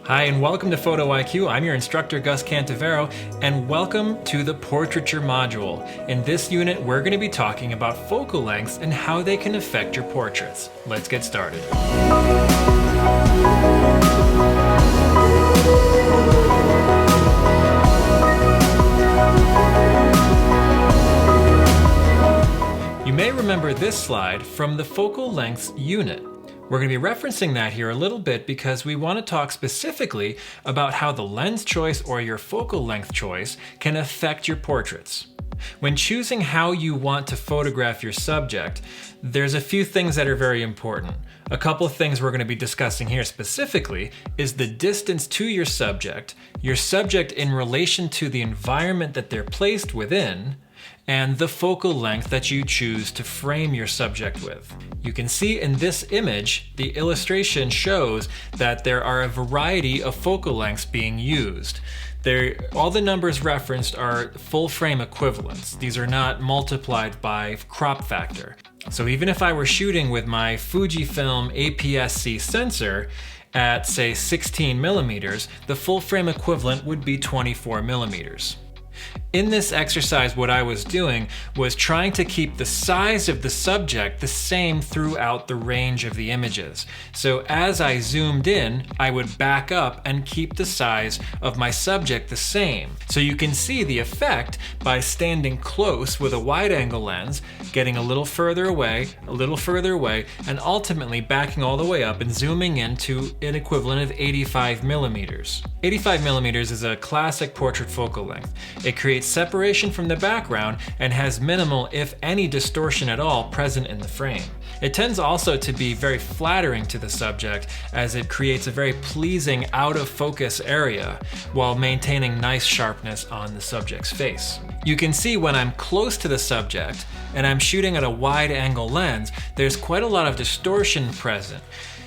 Hi, and welcome to PhotoIQ. I'm your instructor, Gus Cantivero, and welcome to the Portraiture module. In this unit, we're going to be talking about focal lengths and how they can affect your portraits. Let's get started. You may remember this slide from the focal lengths unit. We're going to be referencing that here a little bit because we want to talk specifically about how the lens choice or your focal length choice can affect your portraits. When choosing how you want to photograph your subject, there's a few things that are very important. A couple of things we're going to be discussing here specifically is the distance to your subject in relation to the environment that they're placed within, and the focal length that you choose to frame your subject with. You can see in this image, the illustration shows that there are a variety of focal lengths being used. All the numbers referenced are full frame equivalents. These are not multiplied by crop factor. So even if I were shooting with my Fujifilm APS-C sensor at say 16 millimeters, the full frame equivalent would be 24 millimeters. In this exercise, what I was doing was trying to keep the size of the subject the same throughout the range of the images. So as I zoomed in, I would back up and keep the size of my subject the same. So you can see the effect by standing close with a wide-angle lens, getting a little further away, and ultimately backing all the way up and zooming into an equivalent of 85 millimeters. 85 millimeters is a classic portrait focal length. It creates separation from the background and has minimal, if any, distortion at all present in the frame. It tends also to be very flattering to the subject as it creates a very pleasing out of focus area while maintaining nice sharpness on the subject's face. You can see when I'm close to the subject and I'm shooting at a wide angle lens, there's quite a lot of distortion present.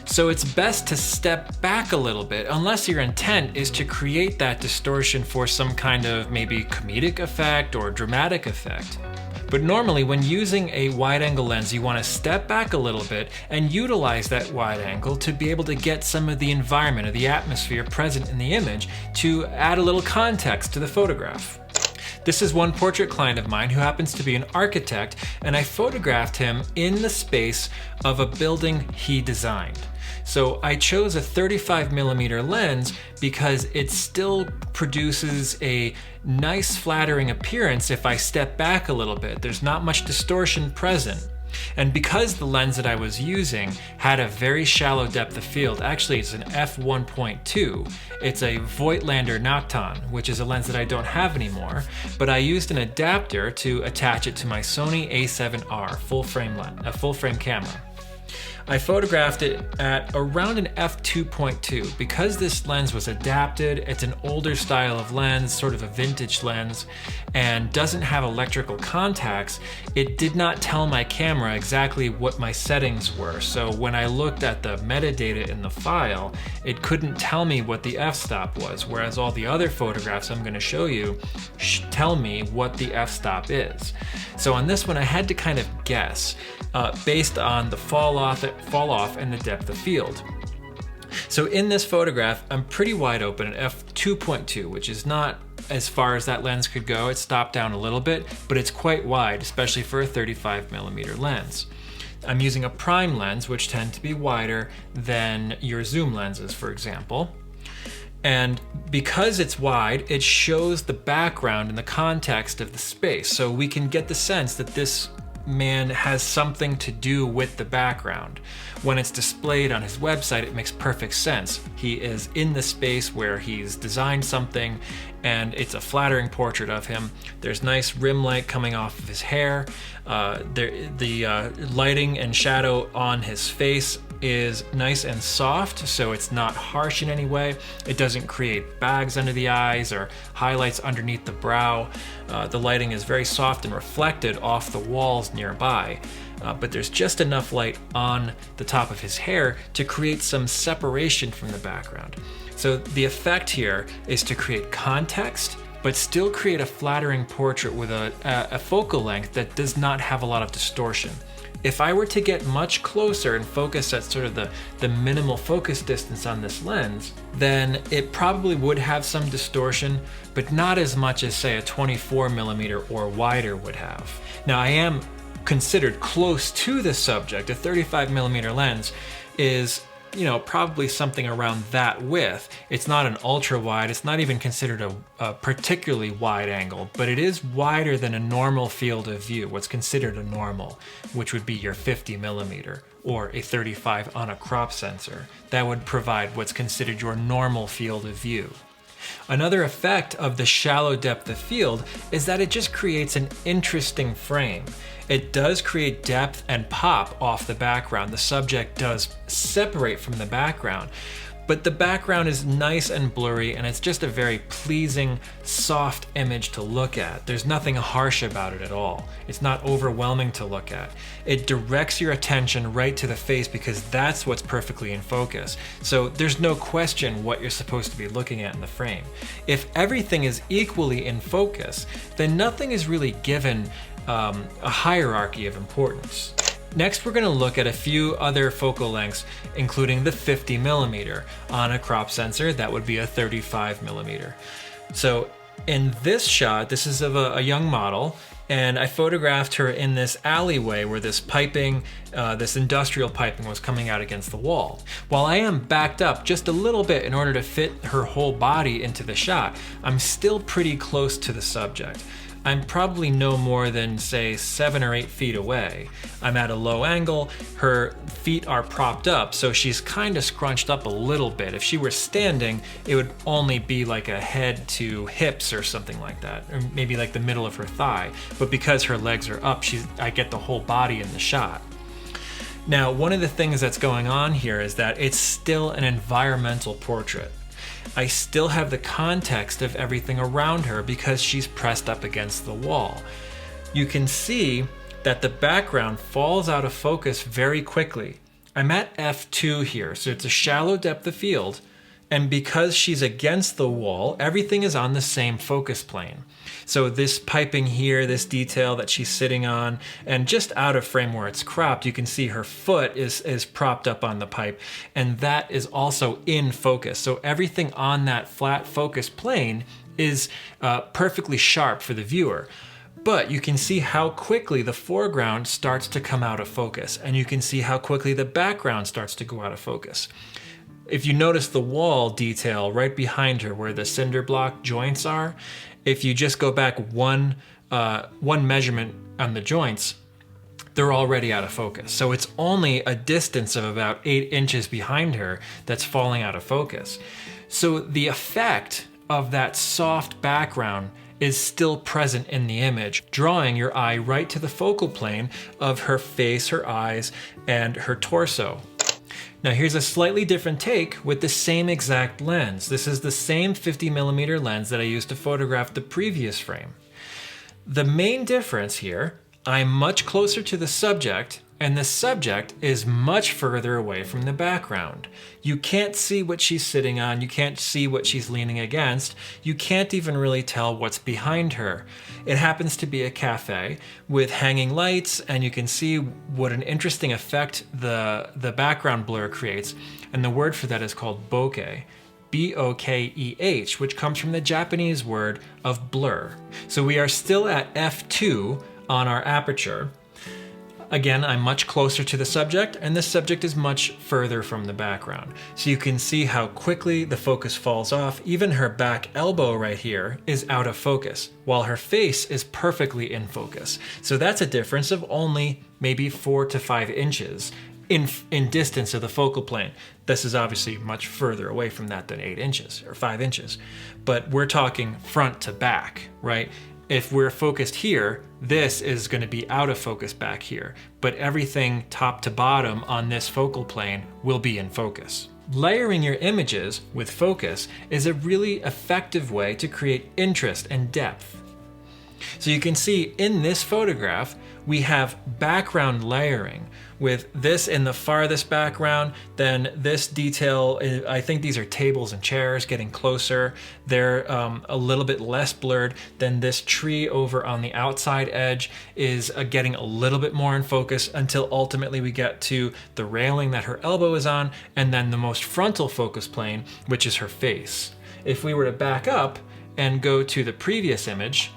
So it's best to step back a little bit unless your intent is to create that distortion for some kind of maybe comedic effect or dramatic effect. But normally when using a wide angle lens, you want to step back a little bit and utilize that wide angle to be able to get some of the environment or the atmosphere present in the image to add a little context to the photograph. This is one portrait client of mine who happens to be an architect, and I photographed him in the space of a building he designed. So I chose a 35 millimeter lens because it still produces a nice flattering appearance if I step back a little bit. There's not much distortion present. And because the lens that I was using had a very shallow depth of field, actually it's an f1.2, it's a Voigtlander Nocton, which is a lens that I don't have anymore, but I used an adapter to attach it to my Sony a7R full frame camera. I photographed it at around an f2.2. Because this lens was adapted, it's an older style of lens, sort of a vintage lens, and doesn't have electrical contacts, it did not tell my camera exactly what my settings were. So when I looked at the metadata in the file, it couldn't tell me what the f-stop was, whereas all the other photographs I'm going to show you tell me what the f-stop is. So on this one, I had to kind of guess based on the fall off and the depth of field. So in this photograph, I'm pretty wide open at f2.2, which is not as far as that lens could go. It stopped down a little bit, but it's quite wide, especially for a 35 millimeter lens. I'm using a prime lens, which tend to be wider than your zoom lenses, for example. And because it's wide, it shows the background and the context of the space. So we can get the sense that this man has something to do with the background. When it's displayed on his website, it makes perfect sense. He is in the space where he's designed something, and it's a flattering portrait of him. There's nice rim light coming off of his hair. The lighting and shadow on his face is nice and soft, so it's not harsh in any way. It doesn't create bags under the eyes or highlights underneath the brow. The lighting is very soft and reflected off the walls nearby, but there's just enough light on the top of his hair to create some separation from the background. So the effect here is to create context, but still create a flattering portrait with a focal length that does not have a lot of distortion. If I were to get much closer and focus at sort of the minimal focus distance on this lens, then it probably would have some distortion, but not as much as say a 24mm or wider would have. Now I am considered close to the subject. A 35mm lens is, you know, probably something around that width. It's not an ultra wide, it's not even considered a particularly wide angle, but it is wider than a normal field of view, what's considered a normal, which would be your 50mm or a 35 on a crop sensor. That would provide what's considered your normal field of view. Another effect of the shallow depth of field is that it just creates an interesting frame. It does create depth and pop off the background. The subject does separate from the background, but the background is nice and blurry, and it's just a very pleasing, soft image to look at. There's nothing harsh about it at all. It's not overwhelming to look at. It directs your attention right to the face because that's what's perfectly in focus. So there's no question what you're supposed to be looking at in the frame. If everything is equally in focus, then nothing is really given a hierarchy of importance. Next, we're going to look at a few other focal lengths, including the 50mm on a crop sensor. That would be a 35mm. So in this shot, this is of a young model, and I photographed her in this alleyway where this piping, this industrial piping was coming out against the wall. While I am backed up just a little bit in order to fit her whole body into the shot, I'm still pretty close to the subject. I'm probably no more than, say, 7 or 8 feet away. I'm at a low angle, her feet are propped up, so she's kind of scrunched up a little bit. If she were standing, it would only be like a head to hips or something like that, or maybe like the middle of her thigh. But because her legs are up, I get the whole body in the shot. Now, one of the things that's going on here is that it's still an environmental portrait. I still have the context of everything around her because she's pressed up against the wall. You can see that the background falls out of focus very quickly. I'm at f2 here, so it's a shallow depth of field, and because she's against the wall, everything is on the same focus plane. So this piping here, this detail that she's sitting on, and just out of frame where it's cropped, you can see her foot is propped up on the pipe, and that is also in focus. So everything on that flat focus plane is perfectly sharp for the viewer. But you can see how quickly the foreground starts to come out of focus, and you can see how quickly the background starts to go out of focus. If you notice the wall detail right behind her where the cinder block joints are, if you just go back one measurement on the joints, they're already out of focus. So it's only a distance of about 8 inches behind her that's falling out of focus. So the effect of that soft background is still present in the image, drawing your eye right to the focal plane of her face, her eyes, and her torso. Now here's a slightly different take with the same exact lens. This is the same 50mm lens that I used to photograph the previous frame. The main difference here, I'm much closer to the subject, and the subject is much further away from the background. You can't see what she's sitting on, you can't see what she's leaning against, you can't even really tell what's behind her. It happens to be a cafe with hanging lights, and you can see what an interesting effect the background blur creates, and the word for that is called bokeh. B-O-K-E-H, which comes from the Japanese word of blur. So we are still at f2 on our aperture. Again, I'm much closer to the subject, and the subject is much further from the background. So you can see how quickly the focus falls off. Even her back elbow right here is out of focus, while her face is perfectly in focus. So that's a difference of only maybe 4 to 5 inches in distance of the focal plane. This is obviously much further away from that than 8 inches or 5 inches, but we're talking front to back, right? If we're focused here, this is going to be out of focus back here, but everything top to bottom on this focal plane will be in focus. Layering your images with focus is a really effective way to create interest and depth. So you can see in this photograph, we have background layering with this in the farthest background, then this detail, I think these are tables and chairs getting closer. They're a little bit less blurred. Then this tree over on the outside edge is getting a little bit more in focus until ultimately we get to the railing that her elbow is on, and then the most frontal focus plane, which is her face. If we were to back up and go to the previous image,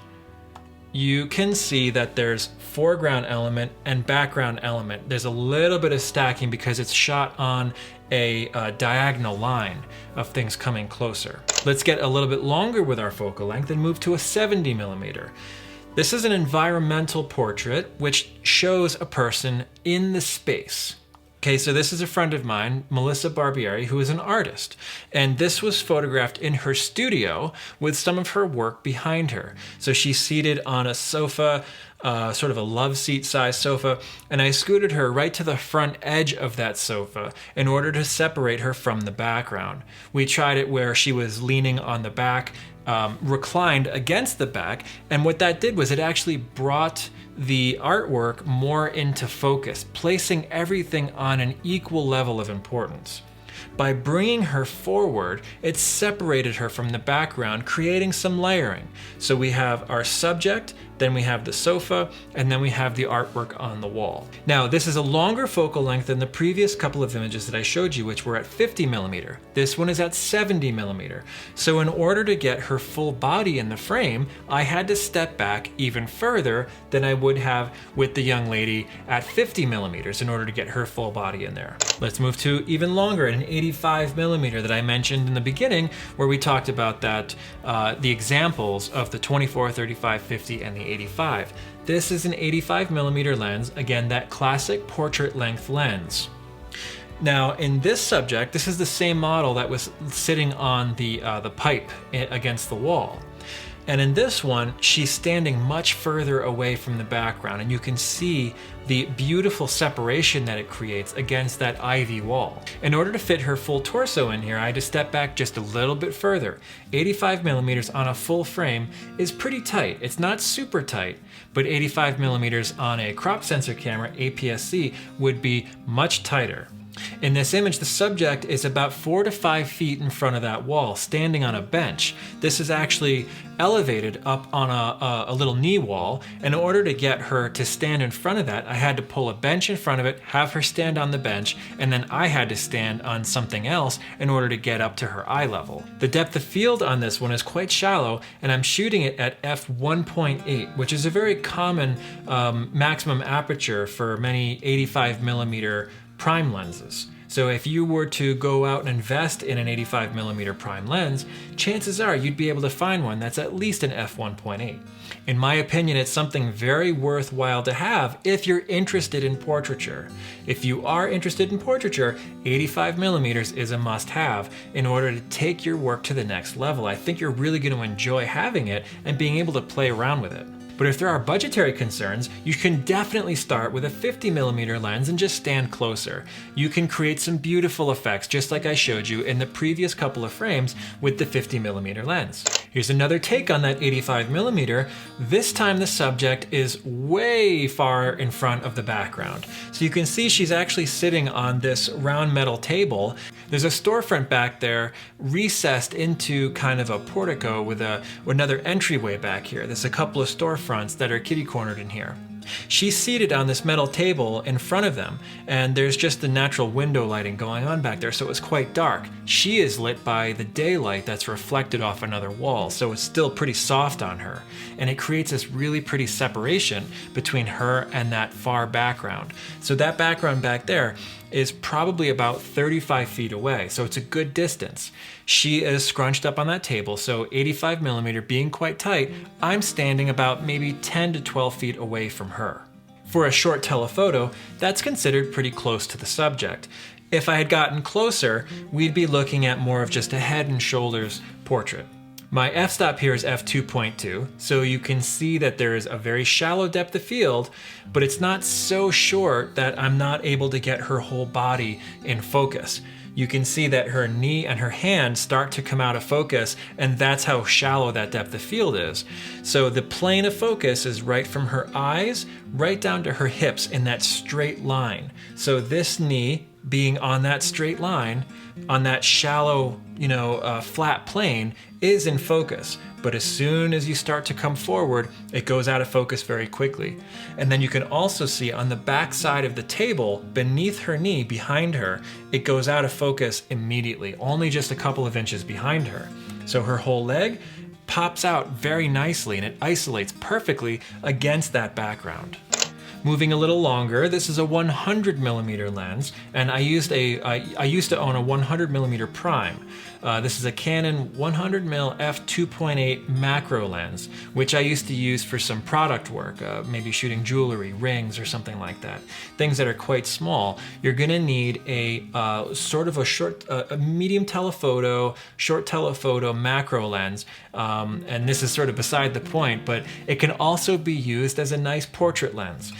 you can see that there's foreground element and background element. There's a little bit of stacking because it's shot on a diagonal line of things coming closer. Let's get a little bit longer with our focal length and move to a 70 millimeter. This is an environmental portrait which shows a person in the space. Okay, so this is a friend of mine, Melissa Barbieri, who is an artist. And this was photographed in her studio with some of her work behind her. So she's seated on a sofa, sort of a love seat size sofa, and I scooted her right to the front edge of that sofa in order to separate her from the background. We tried it where she was leaning on the back, reclined against the back, and what that did was it actually brought the artwork more into focus, placing everything on an equal level of importance. By bringing her forward, it separated her from the background, creating some layering. So we have our subject, then we have the sofa, and then we have the artwork on the wall. Now, this is a longer focal length than the previous couple of images that I showed you, which were at 50 millimeter. This one is at 70 millimeter. So in order to get her full body in the frame, I had to step back even further than I would have with the young lady at 50 millimeters in order to get her full body in there. Let's move to even longer, an 85 millimeter that I mentioned in the beginning, where we talked about that, the examples of the 24, 35, 50, and the 85. This is an 85 millimeter lens, again, that classic portrait length lens. Now in this subject, this is the same model that was sitting on the pipe against the wall. And in this one, she's standing much further away from the background, and you can see the beautiful separation that it creates against that ivy wall. In order to fit her full torso in here, I had to step back just a little bit further. 85 millimeters on a full frame is pretty tight. It's not super tight, but 85 millimeters on a crop sensor camera, APS-C, would be much tighter. In this image, the subject is about 4 to 5 feet in front of that wall, standing on a bench. This is actually elevated up on a little knee wall. In order to get her to stand in front of that, I had to pull a bench in front of it, have her stand on the bench, and then I had to stand on something else in order to get up to her eye level. The depth of field on this one is quite shallow, and I'm shooting it at f1.8, which is a very common maximum aperture for many 85 millimeter prime lenses. So if you were to go out and invest in an 85 millimeter prime lens, chances are you'd be able to find one that's at least an f1.8. In my opinion, it's something very worthwhile to have if you're interested in portraiture. If you are interested in portraiture, 85 millimeters is a must-have in order to take your work to the next level. I think you're really going to enjoy having it and being able to play around with it. But if there are budgetary concerns, you can definitely start with a 50 millimeter lens and just stand closer. You can create some beautiful effects, just like I showed you in the previous couple of frames with the 50 millimeter lens. Here's another take on that 85 millimeter. This time the subject is way far in front of the background. So you can see she's actually sitting on this round metal table. There's a storefront back there recessed into kind of a portico with another entryway back here. There's a couple of storefronts that are kitty cornered in here. She's seated on this metal table in front of them, and there's just the natural window lighting going on back there, so it's quite dark. She is lit by the daylight that's reflected off another wall, so it's still pretty soft on her, and it creates this really pretty separation between her and that far background. So that background back there is probably about 35 feet away, so it's a good distance. She is scrunched up on that table, so 85 millimeter being quite tight, I'm standing about maybe 10 to 12 feet away from her. For a short telephoto, that's considered pretty close to the subject. If I had gotten closer, we'd be looking at more of just a head and shoulders portrait. My f-stop here is f2.2, so you can see that there is a very shallow depth of field, but it's not so short that I'm not able to get her whole body in focus. you can see that her knee and her hand start to come out of focus, and that's how shallow that depth of field is. So the plane of focus is right from her eyes right down to her hips in that straight line. So this knee being on that straight line, on that shallow, flat plane, is in focus. But as soon as you start to come forward, it goes out of focus very quickly. And then you can also see on the back side of the table, beneath her knee, behind her, it goes out of focus immediately, only just a couple of inches behind her. So her whole leg pops out very nicely, and it isolates perfectly against that background. Moving a little longer, this is a 100mm lens, and I used to own a 100mm prime. This is a Canon 100mm f2.8 macro lens, which I used to use for some product work, maybe shooting jewelry, rings, or something like that. Things that are quite small. You're gonna need a sort of a medium telephoto, short telephoto macro lens, and this is sort of beside the point, but it can also be used as a nice portrait lens.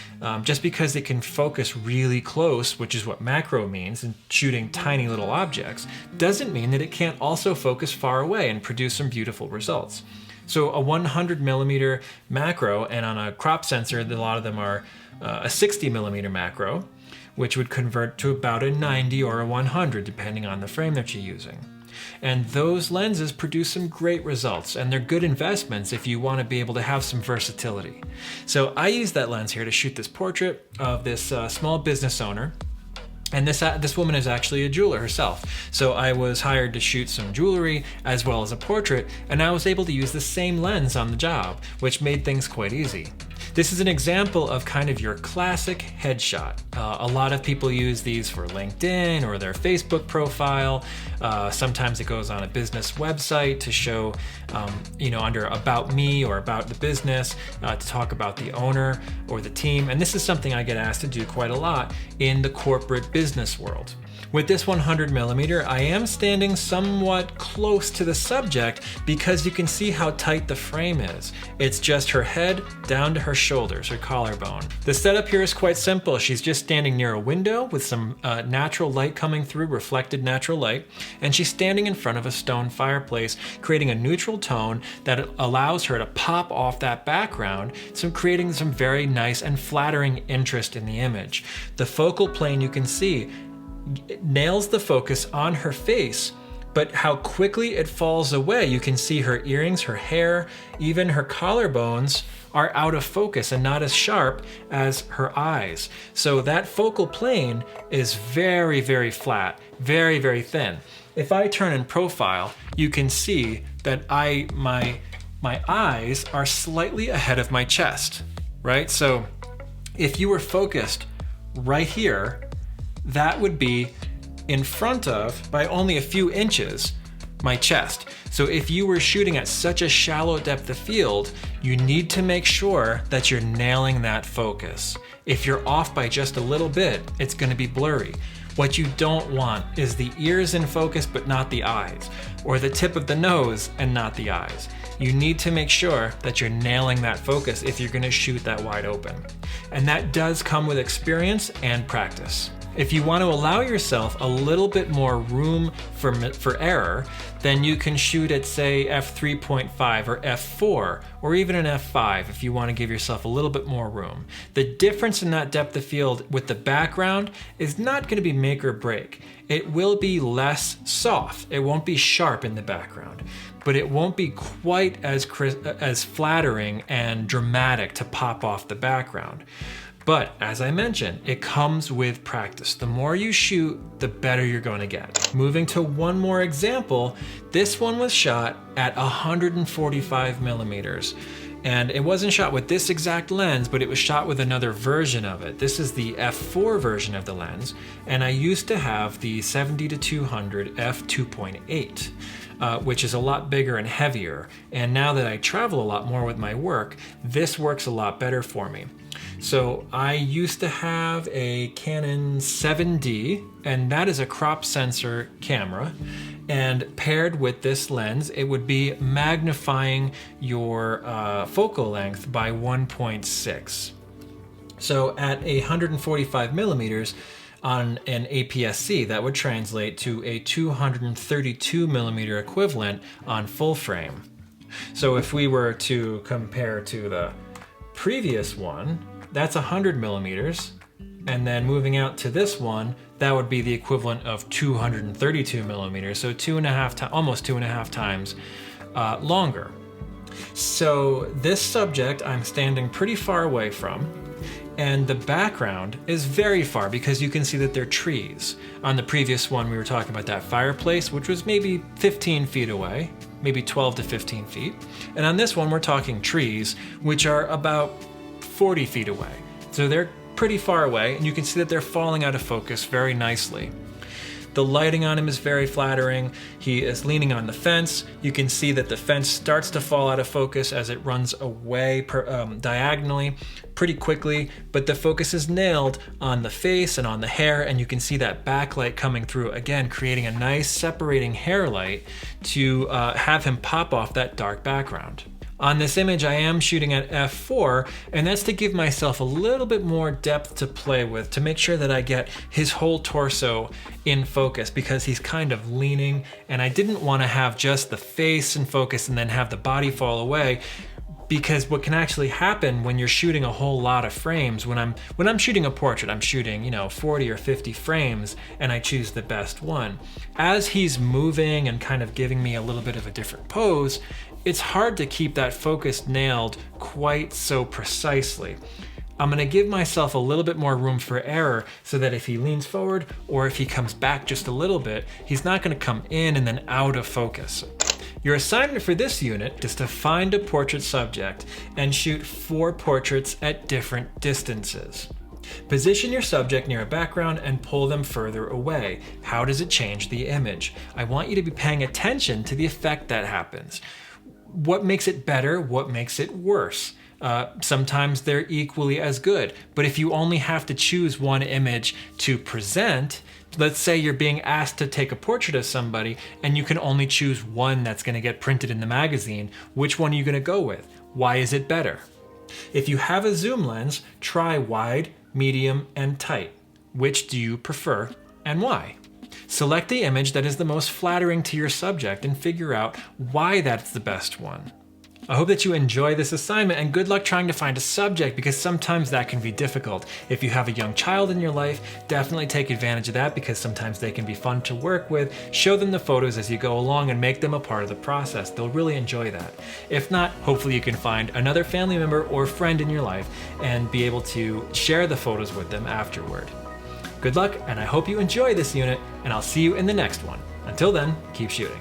Just because it can focus really close, which is what macro means, in shooting tiny little objects, doesn't mean that it can't also focus far away and produce some beautiful results. So a 100mm macro, and on a crop sensor, a lot of them are a 60mm macro, which would convert to about a 90 or a 100, depending on the frame that you're using. And those lenses produce some great results, and they're good investments if you want to be able to have some versatility. So I use that lens here to shoot this portrait of this small business owner. And this woman is actually a jeweler herself. So I was hired to shoot some jewelry as well as a portrait, and I was able to use the same lens on the job, which made things quite easy. This is an example of kind of your classic headshot. A lot of people use these for LinkedIn or their Facebook profile. Sometimes it goes on a business website to show, under About Me or About the Business, to talk about the owner or the team. And this is something I get asked to do quite a lot in the corporate business world. With this 100mm, I am standing somewhat close to the subject because you can see how tight the frame is. It's just her head down to her shoulders, her collarbone. The setup here is quite simple. She's just standing near a window with some natural light coming through, reflected natural light, and she's standing in front of a stone fireplace, creating a neutral tone that allows her to pop off that background, so creating some very nice and flattering interest in the image. The focal plane, you can see, nails the focus on her face, but how quickly it falls away. You can see her earrings, her hair, even her collarbones are out of focus and not as sharp as her eyes. So that focal plane is very, very flat, very, very thin. If I turn in profile, you can see that my eyes are slightly ahead of my chest, right? So if you were focused right here, that would be in front of, by only a few inches, my chest. So if you were shooting at such a shallow depth of field, you need to make sure that you're nailing that focus. If you're off by just a little bit, it's going to be blurry. What you don't want is the ears in focus but not the eyes, or the tip of the nose and not the eyes. You need to make sure that you're nailing that focus if you're going to shoot that wide open. And that does come with experience and practice. If you want to allow yourself a little bit more room for error, then you can shoot at, say, f3.5 or f4, or even an f5 if you want to give yourself a little bit more room. The difference in that depth of field with the background is not going to be make or break. It will be less soft. It won't be sharp in the background, but it won't be quite as flattering and dramatic to pop off the background. But as I mentioned, it comes with practice. The more you shoot, the better you're going to get. Moving to one more example, this one was shot at 145mm. And it wasn't shot with this exact lens, but it was shot with another version of it. This is the f4 version of the lens, and I used to have the 70-200 f2.8. Which is a lot bigger and heavier. And now that I travel a lot more with my work, this works a lot better for me. So I used to have a Canon 7D, and that is a crop sensor camera. And paired with this lens, it would be magnifying your focal length by 1.6. So at 145mm, On an APS-C, that would translate to a 232 millimeter equivalent on full frame. So if we were to compare to the previous one, that's 100 millimeters. And then moving out to this one, that would be the equivalent of 232 millimeters. So almost 2.5 times longer. So this subject I'm standing pretty far away from, and the background is very far because you can see that they're trees. On the previous one, we were talking about that fireplace, which was maybe 15 feet away, maybe 12 to 15 feet. And on this one, we're talking trees, which are about 40 feet away. So they're pretty far away, and you can see that they're falling out of focus very nicely. The lighting on him is very flattering. He is leaning on the fence. You can see that the fence starts to fall out of focus as it runs away diagonally pretty quickly, but the focus is nailed on the face and on the hair, and you can see that backlight coming through, again, creating a nice separating hair light to have him pop off that dark background. On this image, I am shooting at f4, and that's to give myself a little bit more depth to play with, to make sure that I get his whole torso in focus, because he's kind of leaning, and I didn't want to have just the face in focus and then have the body fall away, because what can actually happen when you're shooting a whole lot of frames, when I'm shooting a portrait, I'm shooting, 40 or 50 frames, and I choose the best one. As he's moving and kind of giving me a little bit of a different pose, it's hard to keep that focus nailed quite so precisely. I'm gonna give myself a little bit more room for error so that if he leans forward or if he comes back just a little bit, he's not gonna come in and then out of focus. Your assignment for this unit is to find a portrait subject and shoot 4 portraits at different distances. Position your subject near a background and pull them further away. How does it change the image? I want you to be paying attention to the effect that happens. What makes it better? What makes it worse? Sometimes they're equally as good, but if you only have to choose one image to present, let's say you're being asked to take a portrait of somebody and you can only choose one that's going to get printed in the magazine, which one are you going to go with? Why is it better? If you have a zoom lens, try wide, medium, and tight. Which do you prefer and why? Select the image that is the most flattering to your subject and figure out why that's the best one. I hope that you enjoy this assignment, and good luck trying to find a subject, because sometimes that can be difficult. If you have a young child in your life, definitely take advantage of that, because sometimes they can be fun to work with. Show them the photos as you go along and make them a part of the process. They'll really enjoy that. If not, hopefully you can find another family member or friend in your life and be able to share the photos with them afterward. Good luck, and I hope you enjoy this unit, and I'll see you in the next one. Until then, keep shooting.